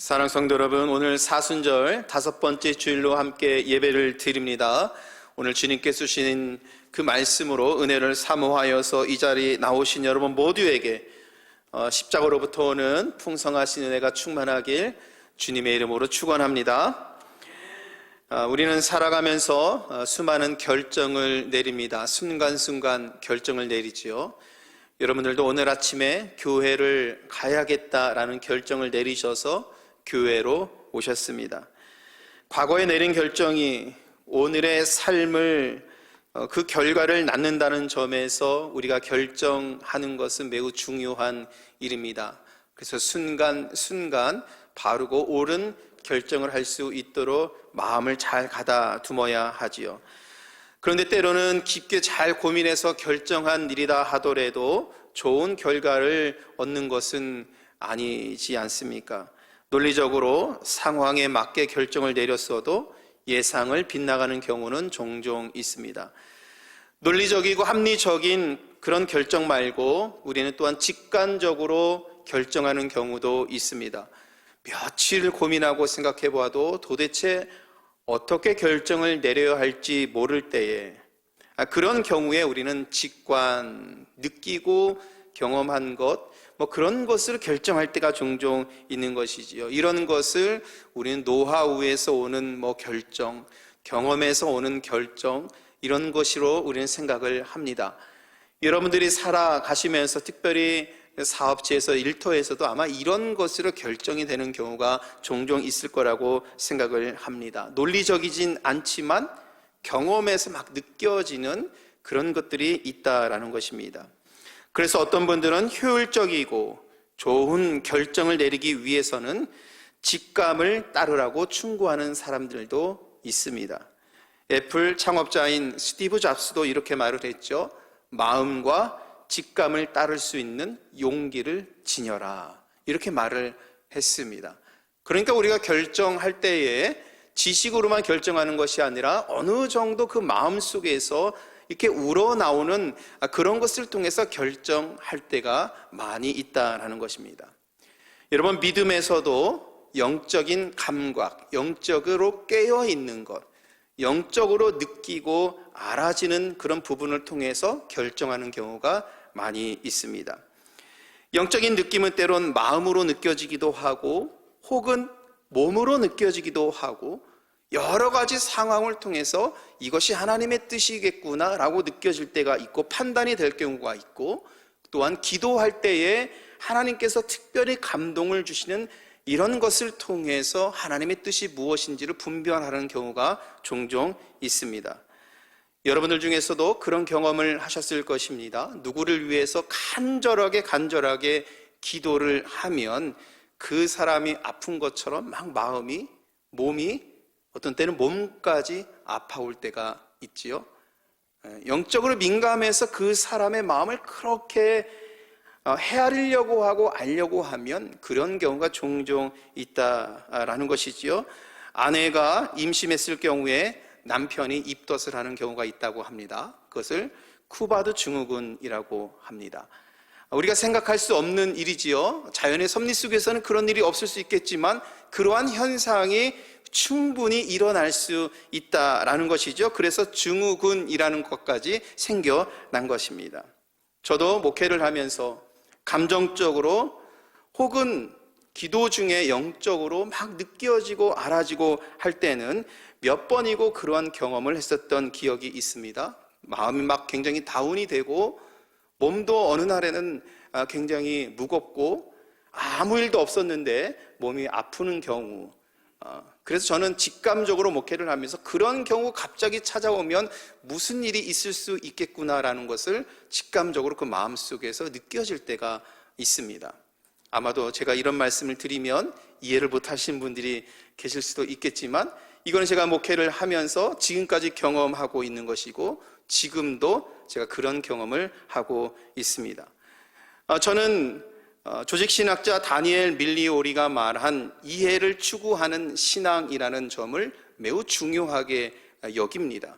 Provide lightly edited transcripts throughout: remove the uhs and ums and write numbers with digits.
사랑하는 성도 여러분, 오늘 사순절 5번째 주일로 함께 예배를 드립니다. 오늘 주님께서 주신 그 말씀으로 은혜를 사모하여서 이 자리에 나오신 여러분 모두에게 십자가로부터 오는 풍성하신 은혜가 충만하길 주님의 이름으로 축원합니다. 우리는 살아가면서 수많은 결정을 내립니다. 순간순간 결정을 내리지요. 여러분들도 오늘 아침에 교회를 가야겠다라는 결정을 내리셔서 교회로 오셨습니다. 과거에 내린 결정이 오늘의 삶을 그 결과를 낳는다는 점에서 우리가 결정하는 것은 매우 중요한 일입니다. 그래서 순간 바르고 옳은 결정을 할 수 있도록 마음을 잘 가다듬어야 하지요. 그런데 때로는 깊게 잘 고민해서 결정한 일이다 하더라도 좋은 결과를 얻는 것은 아니지 않습니까? 논리적으로 상황에 맞게 결정을 내렸어도 예상을 빗나가는 경우는 종종 있습니다. 논리적이고 합리적인 그런 결정 말고 우리는 또한 직관적으로 결정하는 경우도 있습니다. 며칠 고민하고 생각해 보아도 도대체 어떻게 결정을 내려야 할지 모를 때에 그런 경우에 우리는 직관, 느끼고 경험한 것, 그런 것을 결정할 때가 종종 있는 것이지요. 이런 것을 우리는 노하우에서 오는 결정, 경험에서 오는 결정, 이런 것으로 우리는 생각을 합니다. 여러분들이 살아가시면서 특별히 사업체에서 일터에서도 아마 이런 것으로 결정이 되는 경우가 종종 있을 거라고 생각을 합니다. 논리적이진 않지만 경험에서 막 느껴지는 그런 것들이 있다라는 것입니다. 그래서 어떤 분들은 효율적이고 좋은 결정을 내리기 위해서는 직감을 따르라고 충고하는 사람들도 있습니다. 애플 창업자인 스티브 잡스도 이렇게 말을 했죠. 마음과 직감을 따를 수 있는 용기를 지녀라, 이렇게 말을 했습니다. 그러니까 우리가 결정할 때에 지식으로만 결정하는 것이 아니라 어느 정도 그 마음속에서 이렇게 우러나오는 그런 것을 통해서 결정할 때가 많이 있다는 것입니다. 여러분, 믿음에서도 영적인 감각, 영적으로 깨어있는 것, 영적으로 느끼고 알아지는 그런 부분을 통해서 결정하는 경우가 많이 있습니다. 영적인 느낌은 때론 마음으로 느껴지기도 하고 혹은 몸으로 느껴지기도 하고 여러 가지 상황을 통해서 이것이 하나님의 뜻이겠구나라고 느껴질 때가 있고 판단이 될 경우가 있고, 또한 기도할 때에 하나님께서 특별히 감동을 주시는 이런 것을 통해서 하나님의 뜻이 무엇인지를 분별하는 경우가 종종 있습니다. 여러분들 중에서도 그런 경험을 하셨을 것입니다. 누구를 위해서 간절하게 기도를 하면 그 사람이 아픈 것처럼 막 마음이, 몸이, 어떤 때는 몸까지 아파올 때가 있지요. 영적으로 민감해서 그 사람의 마음을 그렇게 헤아리려고 하고 알려고 하면 그런 경우가 종종 있다라는 것이지요. 아내가 임신했을 경우에 남편이 입덧을 하는 경우가 있다고 합니다. 그것을 쿠바드 증후군이라고 합니다. 우리가 생각할 수 없는 일이지요. 자연의 섭리 속에서는 그런 일이 없을 수 있겠지만 그러한 현상이 충분히 일어날 수 있다라는 것이죠. 그래서 증후군이라는 것까지 생겨난 것입니다. 저도 목회를 하면서 감정적으로 혹은 기도 중에 영적으로 막 느껴지고 알아지고 할 때는 몇 번이고 그러한 경험을 했었던 기억이 있습니다. 마음이 막 굉장히 다운이 되고 몸도 어느 날에는 굉장히 무겁고 아무 일도 없었는데 몸이 아프는 경우, 그래서 저는 직감적으로 목회를 하면서 그런 경우 갑자기 찾아오면 무슨 일이 있을 수 있겠구나라는 것을 직감적으로 그 마음속에서 느껴질 때가 있습니다. 아마도 제가 이런 말씀을 드리면 이해를 못하시는 분들이 계실 수도 있겠지만 이건 제가 목회를 하면서 지금까지 경험하고 있는 것이고 지금도 제가 그런 경험을 하고 있습니다. 저는 조직신학자 다니엘 밀리오리가 말한 이해를 추구하는 신앙이라는 점을 매우 중요하게 여깁니다.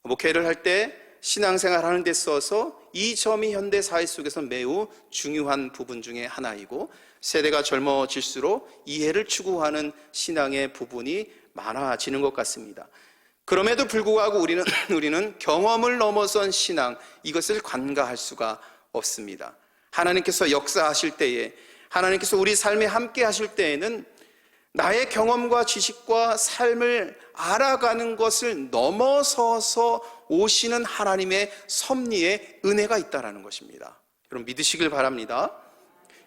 목회를 할 때 신앙생활 하는 데 있어서 이 점이 현대 사회 속에서 매우 중요한 부분 중에 하나이고, 세대가 젊어질수록 이해를 추구하는 신앙의 부분이 많아지는 것 같습니다. 그럼에도 불구하고 우리는 경험을 넘어선 신앙, 이것을 관가할 수가 없습니다. 하나님께서 역사하실 때에, 하나님께서 우리 삶에 함께 하실 때에는 나의 경험과 지식과 삶을 알아가는 것을 넘어서서 오시는 하나님의 섭리의 은혜가 있다는 것입니다. 여러분 믿으시길 바랍니다.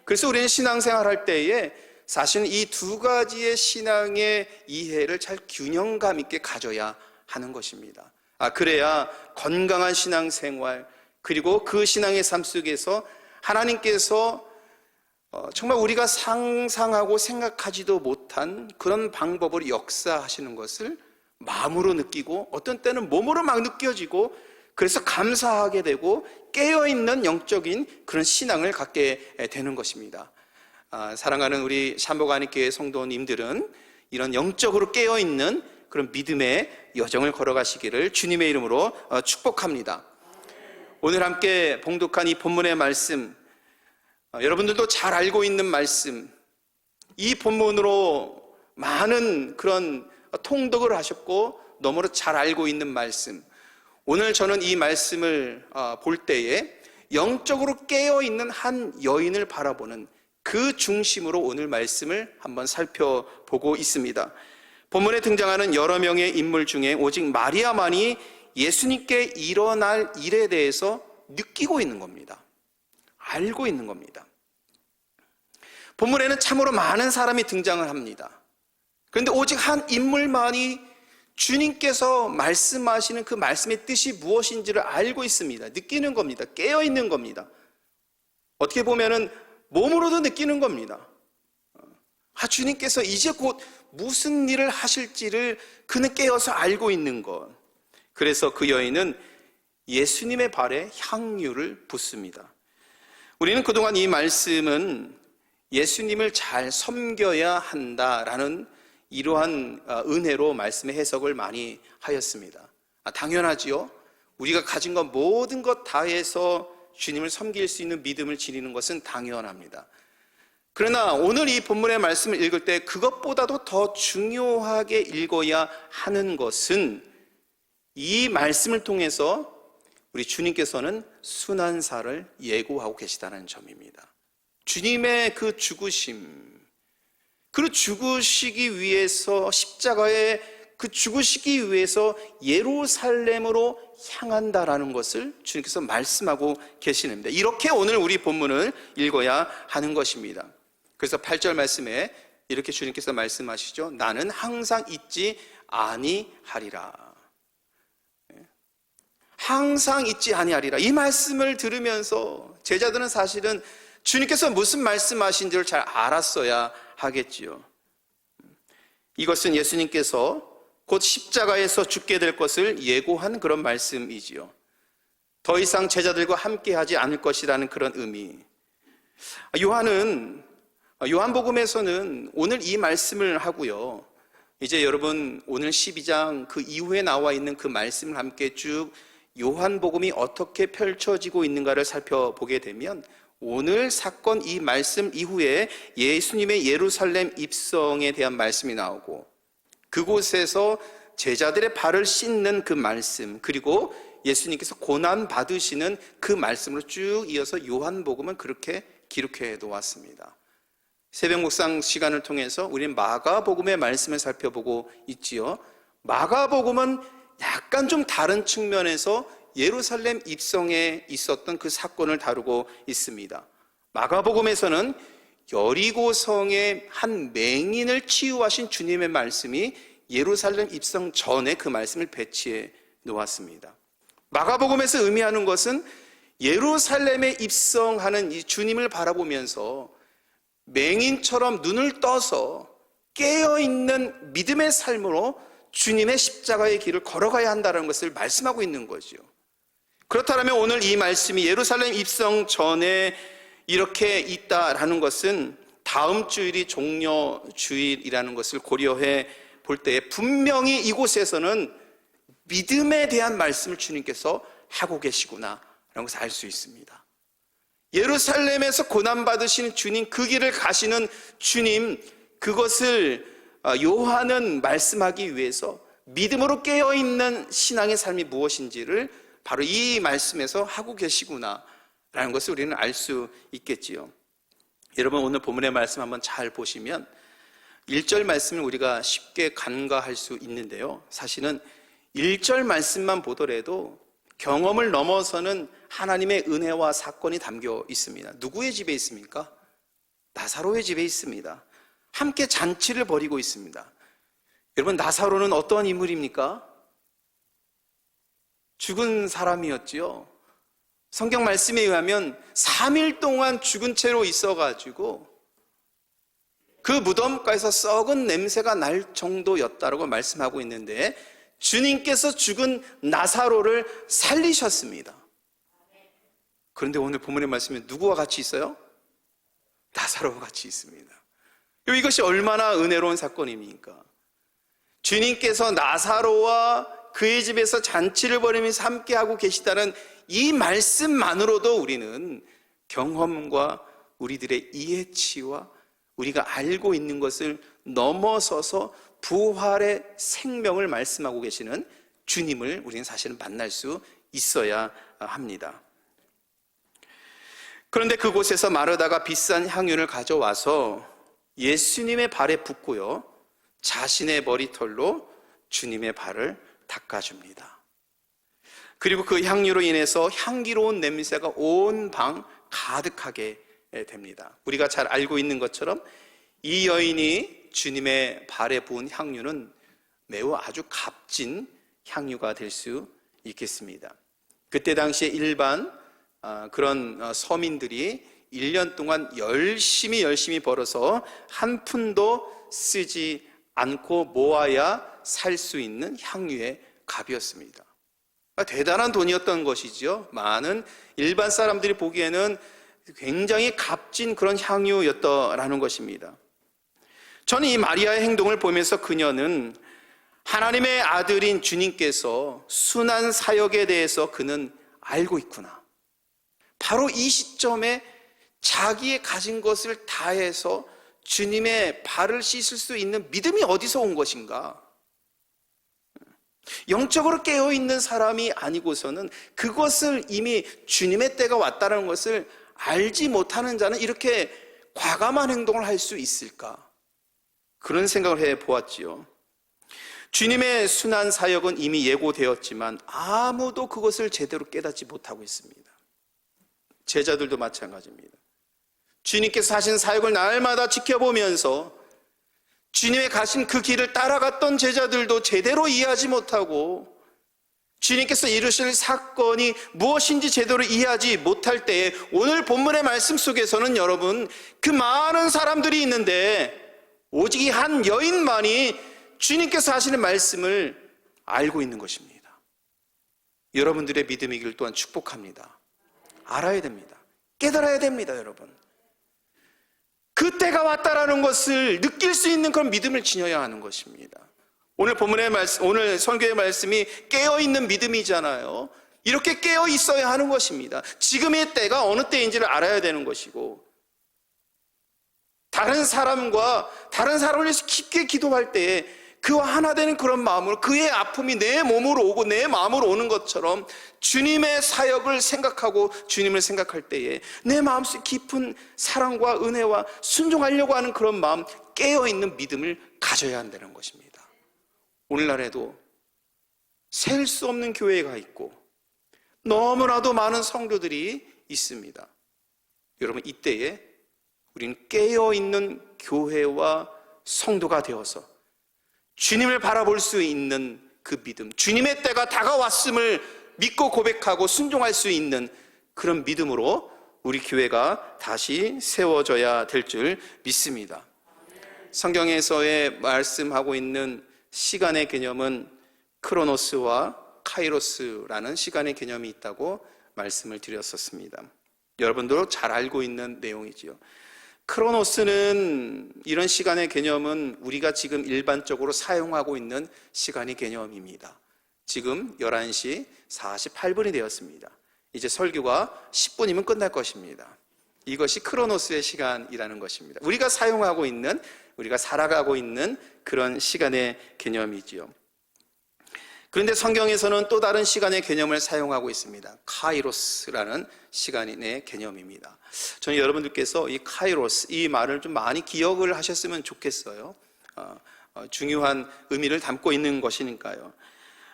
그래서 우리는 신앙생활할 때에 사실은 이 두 가지의 신앙의 이해를 잘 균형감 있게 가져야 하는 것입니다. 그래야 건강한 신앙생활, 그리고 그 신앙의 삶 속에서 하나님께서 정말 우리가 상상하고 생각하지도 못한 그런 방법으로 역사하시는 것을 마음으로 느끼고, 어떤 때는 몸으로 막 느껴지고, 그래서 감사하게 되고 깨어있는 영적인 그런 신앙을 갖게 되는 것입니다. 사랑하는 우리 샴보가니교회 성도님들은 이런 영적으로 깨어있는 그런 믿음의 여정을 걸어가시기를 주님의 이름으로 축복합니다. 오늘 함께 봉독한 이 본문의 말씀, 여러분들도 잘 알고 있는 말씀, 이 본문으로 많은 그런 통독을 하셨고 너무나 잘 알고 있는 말씀, 오늘 저는 이 말씀을 볼 때에 영적으로 깨어있는 한 여인을 바라보는 그 중심으로 오늘 말씀을 한번 살펴보고 있습니다. 본문에 등장하는 여러 명의 인물 중에 오직 마리아만이 예수님께 일어날 일에 대해서 느끼고 있는 겁니다. 알고 있는 겁니다. 본문에는 참으로 많은 사람이 등장을 합니다. 그런데 오직 한 인물만이 주님께서 말씀하시는 그 말씀의 뜻이 무엇인지를 알고 있습니다. 느끼는 겁니다. 깨어있는 겁니다. 어떻게 보면은 몸으로도 느끼는 겁니다. 주님께서 이제 곧 무슨 일을 하실지를 그는 깨어서 알고 있는 것. 그래서 그 여인은 예수님의 발에 향유를 붓습니다. 우리는 그동안 이 말씀은 예수님을 잘 섬겨야 한다라는 이러한 은혜로 말씀의 해석을 많이 하였습니다. 당연하지요. 우리가 가진 것 모든 것 다해서 주님을 섬길 수 있는 믿음을 지니는 것은 당연합니다. 그러나 오늘 이 본문의 말씀을 읽을 때 그것보다도 더 중요하게 읽어야 하는 것은 이 말씀을 통해서 우리 주님께서는 순환사를 예고하고 계시다는 점입니다. 주님의 그 죽으심, 그 죽으시기 위해서 십자가에 그 죽으시기 위해서 예루살렘으로 향한다라는 것을 주님께서 말씀하고 계시는데, 이렇게 오늘 우리 본문을 읽어야 하는 것입니다. 그래서 8절 말씀에 이렇게 주님께서 말씀하시죠. 나는 항상 잊지 아니하리라. 항상 잊지 아니하리라. 이 말씀을 들으면서 제자들은 사실은 주님께서 무슨 말씀하신지를 잘 알았어야 하겠지요. 이것은 예수님께서 곧 십자가에서 죽게 될 것을 예고한 그런 말씀이지요. 더 이상 제자들과 함께하지 않을 것이라는 그런 의미. 요한복음에서는 오늘 이 말씀을 하고요, 이제 여러분 오늘 12장 그 이후에 나와 있는 그 말씀을 함께 쭉 요한복음이 어떻게 펼쳐지고 있는가를 살펴보게 되면, 오늘 사건 이 말씀 이후에 예수님의 예루살렘 입성에 대한 말씀이 나오고, 그곳에서 제자들의 발을 씻는 그 말씀, 그리고 예수님께서 고난 받으시는 그 말씀으로 쭉 이어서 요한복음은 그렇게 기록해 놓았습니다. 새벽 묵상 시간을 통해서 우리는 마가복음의 말씀을 살펴보고 있지요. 마가복음은 약간 좀 다른 측면에서 예루살렘 입성에 있었던 그 사건을 다루고 있습니다. 마가복음에서는 여리고 성의 한 맹인을 치유하신 주님의 말씀이 예루살렘 입성 전에 그 말씀을 배치해 놓았습니다. 마가복음에서 의미하는 것은 예루살렘에 입성하는 이 주님을 바라보면서 맹인처럼 눈을 떠서 깨어있는 믿음의 삶으로 주님의 십자가의 길을 걸어가야 한다는 것을 말씀하고 있는 거죠. 그렇다면 오늘 이 말씀이 예루살렘 입성 전에 이렇게 있다라는 것은 다음 주일이 종려주일이라는 것을 고려해 볼 때에 분명히 이곳에서는 믿음에 대한 말씀을 주님께서 하고 계시구나 라는 것을 알 수 있습니다. 예루살렘에서 고난받으시는 주님, 그 길을 가시는 주님, 그것을 요한은 말씀하기 위해서 믿음으로 깨어있는 신앙의 삶이 무엇인지를 바로 이 말씀에서 하고 계시구나 라는 것을 우리는 알 수 있겠지요. 여러분, 오늘 본문의 말씀 한번 잘 보시면 1절 말씀을 우리가 쉽게 간과할 수 있는데요, 사실은 1절 말씀만 보더라도 경험을 넘어서는 하나님의 은혜와 사건이 담겨 있습니다. 누구의 집에 있습니까? 나사로의 집에 있습니다. 함께 잔치를 벌이고 있습니다. 여러분, 나사로는 어떤 인물입니까? 죽은 사람이었지요. 성경 말씀에 의하면 3일 동안 죽은 채로 있어가지고 그 무덤가에서 썩은 냄새가 날 정도였다라고 말씀하고 있는데, 주님께서 죽은 나사로를 살리셨습니다. 그런데 오늘 본문의 말씀에 누구와 같이 있어요? 나사로와 같이 있습니다. 이것이 얼마나 은혜로운 사건입니까? 주님께서 나사로와 그의 집에서 잔치를 벌이면서 함께하고 계시다는 이 말씀만으로도 우리는 경험과 우리들의 이해치와 우리가 알고 있는 것을 넘어서서 부활의 생명을 말씀하고 계시는 주님을 우리는 사실은 만날 수 있어야 합니다. 그런데 그곳에서 마르다가 비싼 향유를 가져와서 예수님의 발에 붓고요, 자신의 머리털로 주님의 발을 닦아줍니다. 그리고 그 향유로 인해서 향기로운 냄새가 온 방 가득하게 됩니다. 우리가 잘 알고 있는 것처럼 이 여인이 주님의 발에 부은 향유는 매우 아주 값진 향유가 될 수 있겠습니다. 그때 당시에 일반 그런 서민들이 1년 동안 열심히 벌어서 한 푼도 쓰지 않고 모아야 살 수 있는 향유의 값이었습니다. 대단한 돈이었던 것이죠. 많은 일반 사람들이 보기에는 굉장히 값진 그런 향유였다라는 것입니다. 저는 이 마리아의 행동을 보면서 그녀는 하나님의 아들인 주님께서 순한 사역에 대해서 그는 알고 있구나, 바로 이 시점에 자기의 가진 것을 다해서 주님의 발을 씻을 수 있는 믿음이 어디서 온 것인가? 영적으로 깨어있는 사람이 아니고서는 그것을 이미 주님의 때가 왔다는 것을 알지 못하는 자는 이렇게 과감한 행동을 할 수 있을까? 그런 생각을 해보았지요. 주님의 순한 사역은 이미 예고되었지만 아무도 그것을 제대로 깨닫지 못하고 있습니다. 제자들도 마찬가지입니다. 주님께서 하신 사역을 날마다 지켜보면서 주님의 가신 그 길을 따라갔던 제자들도 제대로 이해하지 못하고 주님께서 이루실 사건이 무엇인지 제대로 이해하지 못할 때에 오늘 본문의 말씀 속에서는 여러분, 그 많은 사람들이 있는데 오직 이 한 여인만이 주님께서 하시는 말씀을 알고 있는 것입니다. 여러분들의 믿음이길 또한 축복합니다. 알아야 됩니다. 깨달아야 됩니다, 여러분. 그때가 왔다라는 것을 느낄 수 있는 그런 믿음을 지녀야 하는 것입니다. 오늘 본문의 말씀, 오늘 선교의 말씀이 깨어있는 믿음이잖아요. 이렇게 깨어 있어야 하는 것입니다. 지금의 때가 어느 때인지를 알아야 되는 것이고, 다른 사람과 다른 사람을 위해서 깊게 기도할 때에 그와 하나 되는 그런 마음으로, 그의 아픔이 내 몸으로 오고 내 마음으로 오는 것처럼 주님의 사역을 생각하고 주님을 생각할 때에 내 마음속 깊은 사랑과 은혜와 순종하려고 하는 그런 마음, 깨어있는 믿음을 가져야 한다는 것입니다. 오늘날에도 셀 수 없는 교회가 있고 너무나도 많은 성도들이 있습니다. 여러분, 이때에 우리는 깨어있는 교회와 성도가 되어서 주님을 바라볼 수 있는 그 믿음, 주님의 때가 다가왔음을 믿고 고백하고 순종할 수 있는 그런 믿음으로 우리 교회가 다시 세워져야 될 줄 믿습니다. 성경에서의 말씀하고 있는 시간의 개념은 크로노스와 카이로스라는 시간의 개념이 있다고 말씀을 드렸었습니다. 여러분도 잘 알고 있는 내용이지요. 크로노스는, 이런 시간의 개념은 우리가 지금 일반적으로 사용하고 있는 시간의 개념입니다. 지금 11시 48분이 되었습니다. 이제 설교가 10분이면 끝날 것입니다. 이것이 크로노스의 시간이라는 것입니다. 우리가 사용하고 있는, 우리가 살아가고 있는 그런 시간의 개념이지요. 그런데 성경에서는 또 다른 시간의 개념을 사용하고 있습니다. 카이로스라는 시간의 개념입니다. 저는 여러분들께서 이 카이로스, 이 말을 좀 많이 기억을 하셨으면 좋겠어요. 중요한 의미를 담고 있는 것이니까요.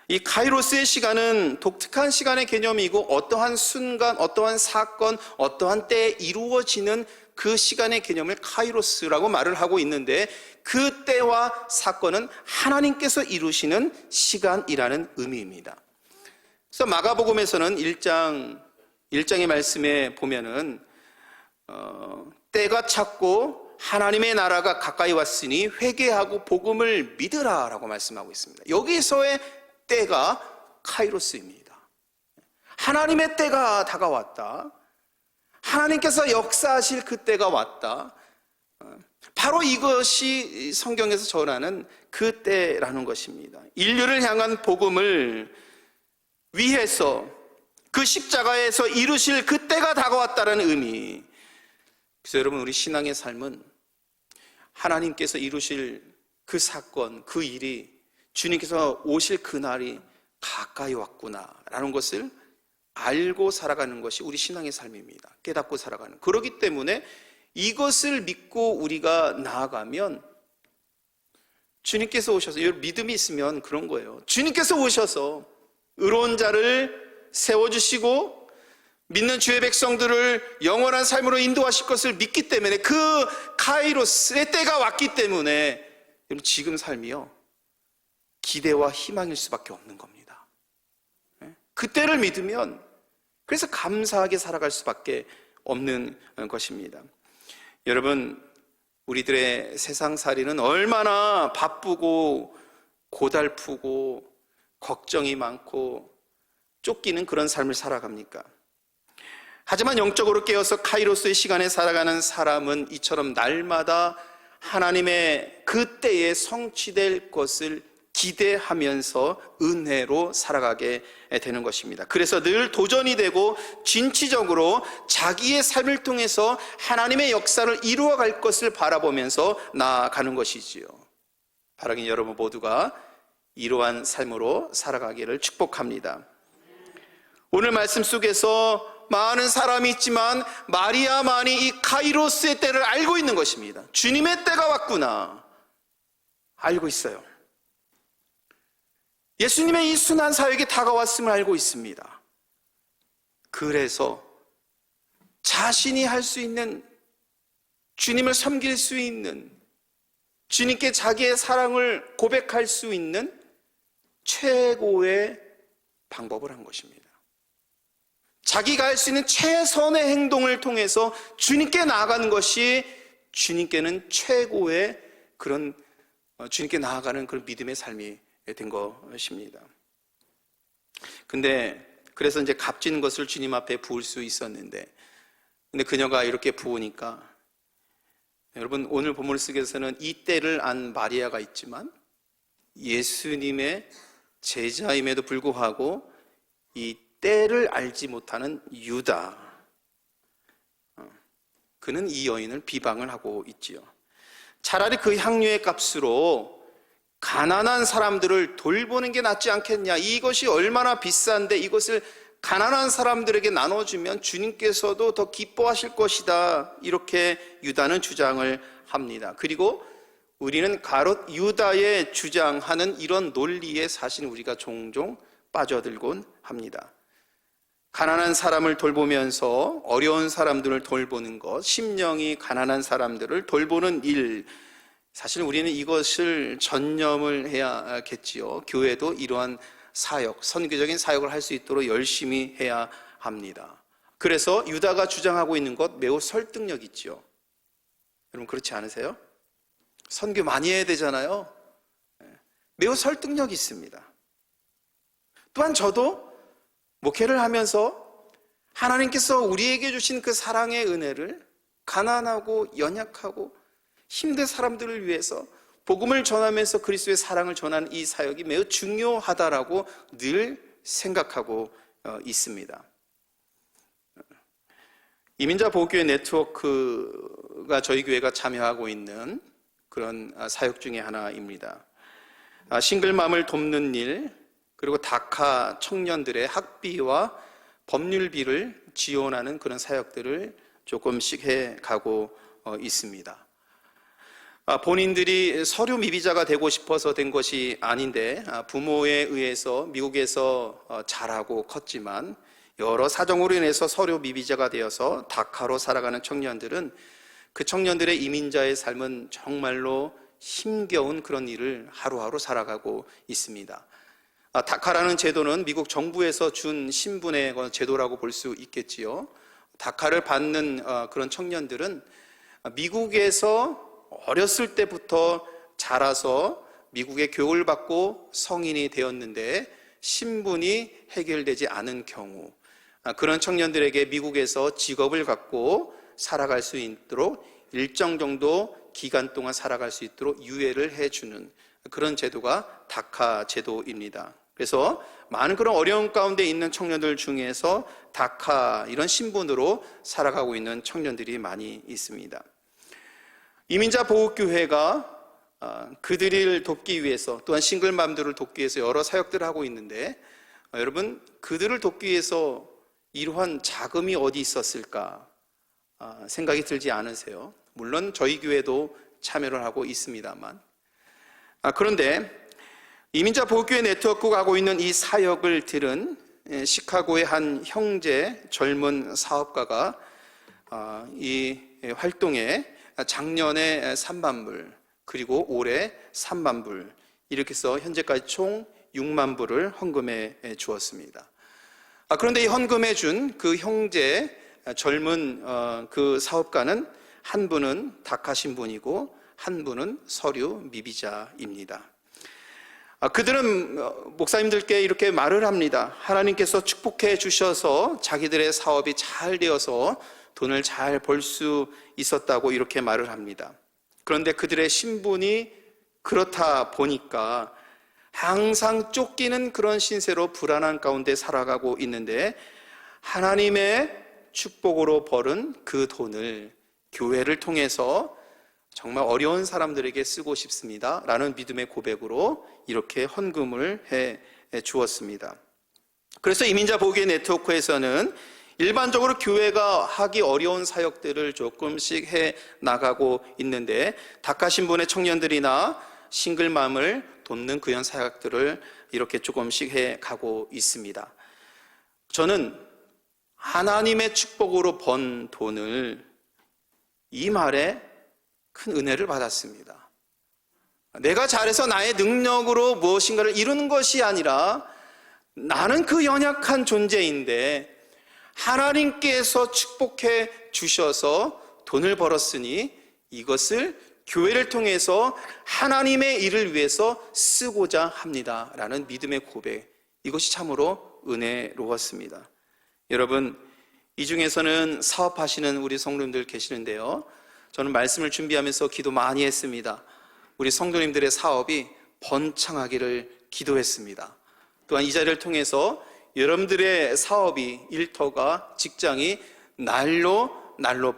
이 카이로스의 시간은 독특한 시간의 개념이고 어떠한 순간, 어떠한 사건, 어떠한 때에 이루어지는 그 시간의 개념을 카이로스라고 말을 하고 있는데, 그 때와 사건은 하나님께서 이루시는 시간이라는 의미입니다. 그래서 마가복음에서는 1장의 말씀에 보면은 때가 찼고 하나님의 나라가 가까이 왔으니 회개하고 복음을 믿으라 라고 말씀하고 있습니다. 여기서의 때가 카이로스입니다. 하나님의 때가 다가왔다. 하나님께서 역사하실 그 때가 왔다. 바로 이것이 성경에서 전하는 그 때라는 것입니다. 인류를 향한 복음을 위해서 그 십자가에서 이루실 그 때가 다가왔다는 의미. 그래서 여러분, 우리 신앙의 삶은 하나님께서 이루실 그 사건, 그 일이, 주님께서 오실 그날이 가까이 왔구나라는 것을 알고 살아가는 것이 우리 신앙의 삶입니다. 깨닫고 살아가는. 그렇기 때문에 이것을 믿고 우리가 나아가면 주님께서 오셔서, 믿음이 있으면 그런 거예요. 주님께서 오셔서 의로운 자를 세워주시고 믿는 주의 백성들을 영원한 삶으로 인도하실 것을 믿기 때문에, 그 카이로스의 때가 왔기 때문에 지금 삶이요, 기대와 희망일 수밖에 없는 겁니다. 그 때를 믿으면 그래서 감사하게 살아갈 수밖에 없는 것입니다. 여러분, 우리들의 세상살이는 얼마나 바쁘고 고달프고 걱정이 많고 쫓기는 그런 삶을 살아갑니까? 하지만 영적으로 깨어서 카이로스의 시간에 살아가는 사람은 이처럼 날마다 하나님의 그 때에 성취될 것을 기대하면서 은혜로 살아가게 되는 것입니다. 그래서 늘 도전이 되고 진취적으로 자기의 삶을 통해서 하나님의 역사를 이루어갈 것을 바라보면서 나아가는 것이지요. 바라긴 여러분 모두가 이러한 삶으로 살아가기를 축복합니다. 오늘 말씀 속에서 많은 사람이 있지만 마리아만이 이 카이로스의 때를 알고 있는 것입니다. 주님의 때가 왔구나, 알고 있어요. 예수님의 이 순환 사역이 다가왔음을 알고 있습니다. 그래서 자신이 할 수 있는, 주님을 섬길 수 있는, 주님께 자기의 사랑을 고백할 수 있는 최고의 방법을 한 것입니다. 자기가 할 수 있는 최선의 행동을 통해서 주님께 나아가는 것이 주님께는 최고의 그런, 주님께 나아가는 그런 믿음의 삶이 된 것입니다. 근데 그래서 이제 값진 것을 주님 앞에 부을 수 있었는데, 근데 그녀가 이렇게 부으니까, 여러분, 오늘 본문을 쓰기 위해서는 이 때를 안 마리아가 있지만 예수님의 제자임에도 불구하고 이 때를 알지 못하는 유다, 그는 이 여인을 비방을 하고 있지요. 차라리 그 향료의 값으로 가난한 사람들을 돌보는 게 낫지 않겠냐, 이것이 얼마나 비싼데 이것을 가난한 사람들에게 나눠주면 주님께서도 더 기뻐하실 것이다, 이렇게 유다는 주장을 합니다. 그리고 우리는 가롯 유다의 주장하는 이런 논리에 사실 우리가 종종 빠져들곤 합니다. 가난한 사람을 돌보면서 어려운 사람들을 돌보는 것, 심령이 가난한 사람들을 돌보는 일, 사실 우리는 이것을 전념을 해야겠지요. 교회도 이러한 사역, 선교적인 사역을 할 수 있도록 열심히 해야 합니다. 그래서 유다가 주장하고 있는 것 매우 설득력 있지요. 여러분, 그렇지 않으세요? 선교 많이 해야 되잖아요. 매우 설득력 있습니다. 또한 저도 목회를 하면서 하나님께서 우리에게 주신 그 사랑의 은혜를 가난하고 연약하고 힘든 사람들을 위해서 복음을 전하면서 그리스도의 사랑을 전하는 이 사역이 매우 중요하다라고 늘 생각하고 있습니다. 이민자 보호교회 네트워크가 저희 교회가 참여하고 있는 그런 사역 중에 하나입니다. 싱글맘을 돕는 일, 그리고 다카 청년들의 학비와 법률비를 지원하는 그런 사역들을 조금씩 해가고 있습니다. 본인들이 서류 미비자가 되고 싶어서 된 것이 아닌데 부모에 의해서 미국에서 자라고 컸지만 여러 사정으로 인해서 서류 미비자가 되어서 다카로 살아가는 청년들은 그 청년들의 이민자의 삶은 정말로 힘겨운 그런 일을 하루하루 살아가고 있습니다. 다카라는 제도는 미국 정부에서 준 신분의 제도라고 볼 수 있겠지요. 다카를 받는 그런 청년들은 미국에서 어렸을 때부터 자라서 미국의 교육을 받고 성인이 되었는데 신분이 해결되지 않은 경우, 그런 청년들에게 미국에서 직업을 갖고 살아갈 수 있도록 일정 정도 기간 동안 살아갈 수 있도록 유예를 해주는 그런 제도가 다카 제도입니다. 그래서 많은 그런 어려움 가운데 있는 청년들 중에서 다카 이런 신분으로 살아가고 있는 청년들이 많이 있습니다. 이민자 보호교회가 그들을 돕기 위해서, 또한 싱글맘들을 돕기 위해서 여러 사역들을 하고 있는데, 여러분, 그들을 돕기 위해서 이러한 자금이 어디 있었을까 생각이 들지 않으세요? 물론 저희 교회도 참여를 하고 있습니다만, 그런데 이민자 보호교회 네트워크가 하고 있는 이 사역을 들은 시카고의 한 형제 젊은 사업가가 이 활동에 작년에 3만 불, 그리고 올해 3만 불, 이렇게 해서 현재까지 총 6만 불을 헌금해 주었습니다. 그런데 이 헌금해 준 그 형제 젊은 그 사업가는 한 분은 다카 신분이고 한 분은 서류 미비자입니다. 그들은 목사님들께 이렇게 말을 합니다. 하나님께서 축복해 주셔서 자기들의 사업이 잘 되어서 돈을 잘 벌 수 있었다고 이렇게 말을 합니다. 그런데 그들의 신분이 그렇다 보니까 항상 쫓기는 그런 신세로 불안한 가운데 살아가고 있는데, 하나님의 축복으로 벌은 그 돈을 교회를 통해서 정말 어려운 사람들에게 쓰고 싶습니다 라는 믿음의 고백으로 이렇게 헌금을 해 주었습니다. 그래서 이민자 보호교회 네트워크에서는 일반적으로 교회가 하기 어려운 사역들을 조금씩 해 나가고 있는데, 다카 신분의 청년들이나 싱글맘을 돕는 그런 사역들을 이렇게 조금씩 해 가고 있습니다. 저는 하나님의 축복으로 번 돈을, 이 말에 큰 은혜를 받았습니다. 내가 잘해서 나의 능력으로 무엇인가를 이루는 것이 아니라 나는 그 연약한 존재인데 하나님께서 축복해 주셔서 돈을 벌었으니 이것을 교회를 통해서 하나님의 일을 위해서 쓰고자 합니다 라는 믿음의 고백, 이것이 참으로 은혜로웠습니다. 여러분, 이 중에서는 사업하시는 우리 성도님들 계시는데요, 저는 말씀을 준비하면서 기도 많이 했습니다. 우리 성도님들의 사업이 번창하기를 기도했습니다. 또한 이 자리를 통해서 여러분들의 사업이, 일터가, 직장이 날로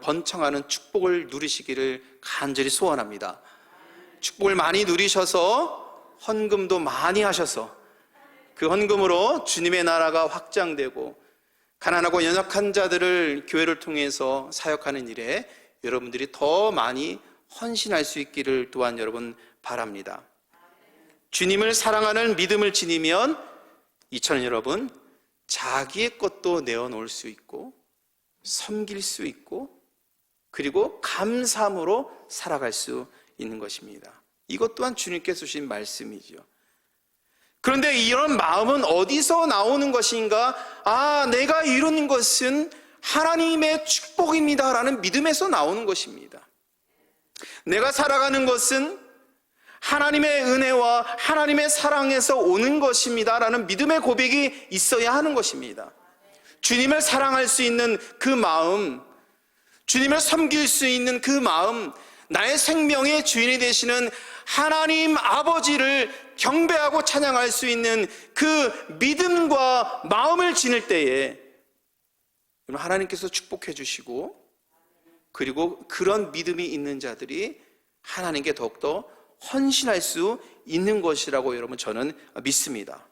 번창하는 축복을 누리시기를 간절히 소원합니다. 축복을 많이 누리셔서 헌금도 많이 하셔서 그 헌금으로 주님의 나라가 확장되고 가난하고 연약한 자들을 교회를 통해서 사역하는 일에 여러분들이 더 많이 헌신할 수 있기를 또한 여러분 바랍니다. 주님을 사랑하는 믿음을 지니면 이처럼 여러분 자기의 것도 내어놓을 수 있고 섬길 수 있고 그리고 감사함으로 살아갈 수 있는 것입니다. 이것 또한 주님께서 주신 말씀이죠. 그런데 이런 마음은 어디서 나오는 것인가? 내가 이루는 것은 하나님의 축복입니다 라는 믿음에서 나오는 것입니다. 내가 살아가는 것은 하나님의 은혜와 하나님의 사랑에서 오는 것입니다 라는 믿음의 고백이 있어야 하는 것입니다. 주님을 사랑할 수 있는 그 마음, 주님을 섬길 수 있는 그 마음, 나의 생명의 주인이 되시는 하나님 아버지를 경배하고 찬양할 수 있는 그 믿음과 마음을 지닐 때에 하나님께서 축복해 주시고, 그리고 그런 믿음이 있는 자들이 하나님께 더욱더 헌신할 수 있는 것이라고 여러분 저는 믿습니다.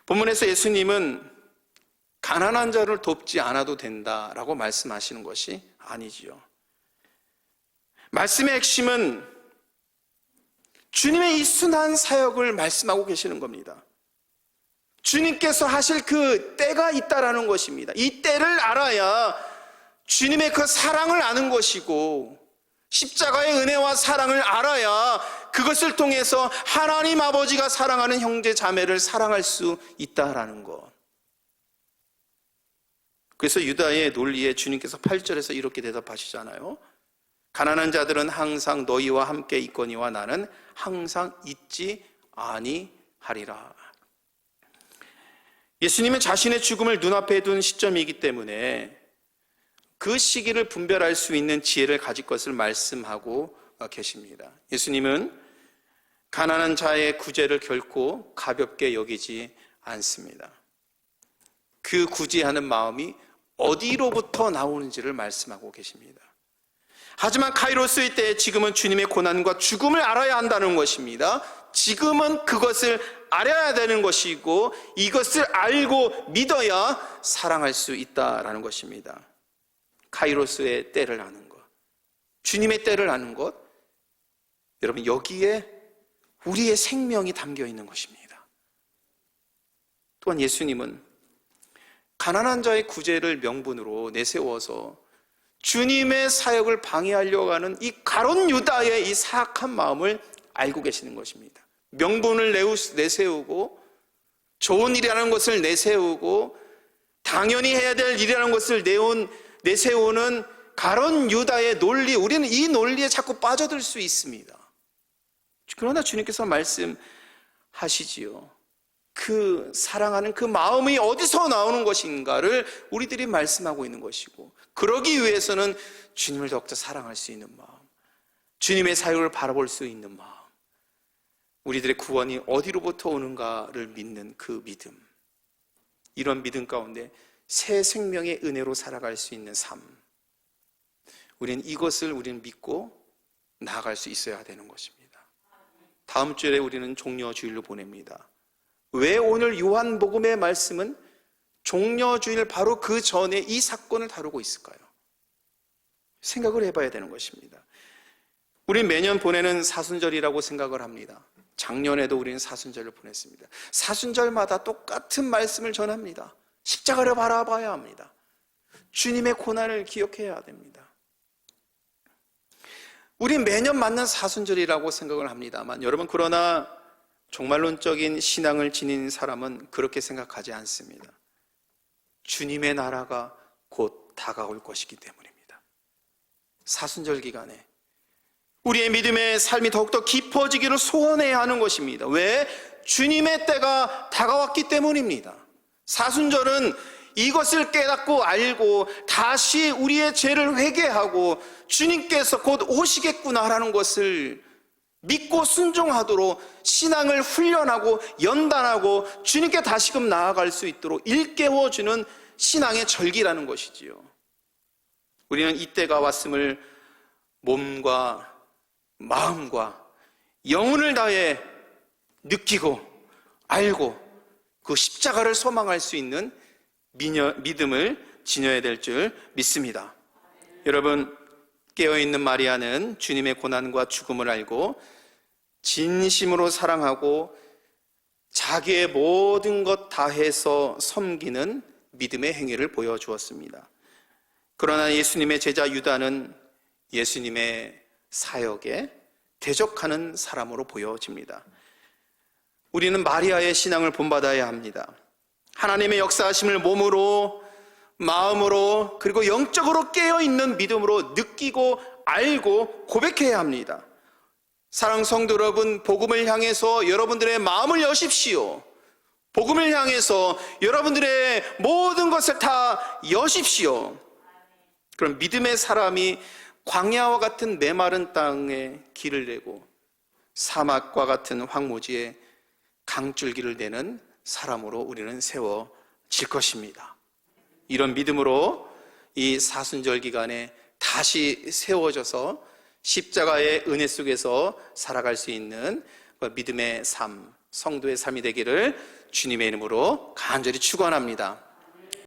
본문에서 예수님은 가난한 자를 돕지 않아도 된다라고 말씀하시는 것이 아니지요. 말씀의 핵심은 주님의 이 순한 사역을 말씀하고 계시는 겁니다. 주님께서 하실 그 때가 있다라는 것입니다. 이 때를 알아야 주님의 그 사랑을 아는 것이고, 십자가의 은혜와 사랑을 알아야 그것을 통해서 하나님 아버지가 사랑하는 형제 자매를 사랑할 수 있다라는 것. 그래서 유다의 논리에 주님께서 8절에서 이렇게 대답하시잖아요. 가난한 자들은 항상 너희와 함께 있거니와 나는 항상 있지 아니하리라. 예수님은 자신의 죽음을 눈앞에 둔 시점이기 때문에 그 시기를 분별할 수 있는 지혜를 가질 것을 말씀하고 계십니다. 예수님은 가난한 자의 구제를 결코 가볍게 여기지 않습니다. 그 구제하는 마음이 어디로부터 나오는지를 말씀하고 계십니다. 하지만 카이로스의 때 지금은 주님의 고난과 죽음을 알아야 한다는 것입니다. 지금은 그것을 알아야 되는 것이고, 이것을 알고 믿어야 사랑할 수 있다라는 것입니다. 카이로스의 때를 아는 것, 주님의 때를 아는 것, 여러분 여기에 우리의 생명이 담겨 있는 것입니다. 또한 예수님은 가난한 자의 구제를 명분으로 내세워서 주님의 사역을 방해하려고 하는 이 가룟 유다의 이 사악한 마음을 알고 계시는 것입니다. 명분을 내세우고, 좋은 일이라는 것을 내세우고, 당연히 해야 될 일이라는 것을 내세우는 가룟 유다의 논리, 우리는 이 논리에 자꾸 빠져들 수 있습니다. 그러나 주님께서 말씀하시지요. 그 사랑하는 그 마음이 어디서 나오는 것인가를 우리들이 말씀하고 있는 것이고, 그러기 위해서는 주님을 더욱더 사랑할 수 있는 마음, 주님의 사역을 바라볼 수 있는 마음, 우리들의 구원이 어디로부터 오는가를 믿는 그 믿음, 이런 믿음 가운데 새 생명의 은혜로 살아갈 수 있는 삶, 우리는 이것을 믿고 나아갈 수 있어야 되는 것입니다. 다음 주에 우리는 종려주일로 보냅니다. 왜 오늘 요한복음의 말씀은 종려주일 바로 그 전에 이 사건을 다루고 있을까요? 생각을 해봐야 되는 것입니다. 우리는 매년 보내는 사순절이라고 생각을 합니다. 작년에도 우리는 사순절을 보냈습니다. 사순절마다 똑같은 말씀을 전합니다. 십자가를 바라봐야 합니다. 주님의 고난을 기억해야 됩니다. 우리는 매년 맞는 사순절이라고 생각을 합니다만, 여러분 그러나 종말론적인 신앙을 지닌 사람은 그렇게 생각하지 않습니다. 주님의 나라가 곧 다가올 것이기 때문입니다. 사순절 기간에 우리의 믿음의 삶이 더욱더 깊어지기를 소원해야 하는 것입니다. 왜? 주님의 때가 다가왔기 때문입니다. 사순절은 이것을 깨닫고 알고 다시 우리의 죄를 회개하고 주님께서 곧 오시겠구나라는 것을 믿고 순종하도록 신앙을 훈련하고 연단하고 주님께 다시금 나아갈 수 있도록 일깨워주는 신앙의 절기라는 것이지요. 우리는 이때가 왔음을 몸과 마음과 영혼을 다해 느끼고 알고 그 십자가를 소망할 수 있는 믿음을 지녀야 될 줄 믿습니다. 여러분, 깨어있는 마리아는 주님의 고난과 죽음을 알고 진심으로 사랑하고 자기의 모든 것 다해서 섬기는 믿음의 행위를 보여주었습니다. 그러나 예수님의 제자 유다는 예수님의 사역에 대적하는 사람으로 보여집니다. 우리는 마리아의 신앙을 본받아야 합니다. 하나님의 역사하심을 몸으로, 마음으로, 그리고 영적으로 깨어있는 믿음으로 느끼고 알고 고백해야 합니다. 사랑 성도 여러분, 복음을 향해서 여러분들의 마음을 여십시오. 복음을 향해서 여러분들의 모든 것을 다 여십시오. 그런 믿음의 사람이 광야와 같은 메마른 땅에 길을 내고 사막과 같은 황무지에 강줄기를 내는 사람으로 우리는 세워질 것입니다. 이런 믿음으로 이 사순절 기간에 다시 세워져서 십자가의 은혜 속에서 살아갈 수 있는 믿음의 삶, 성도의 삶이 되기를 주님의 이름으로 간절히 축원합니다.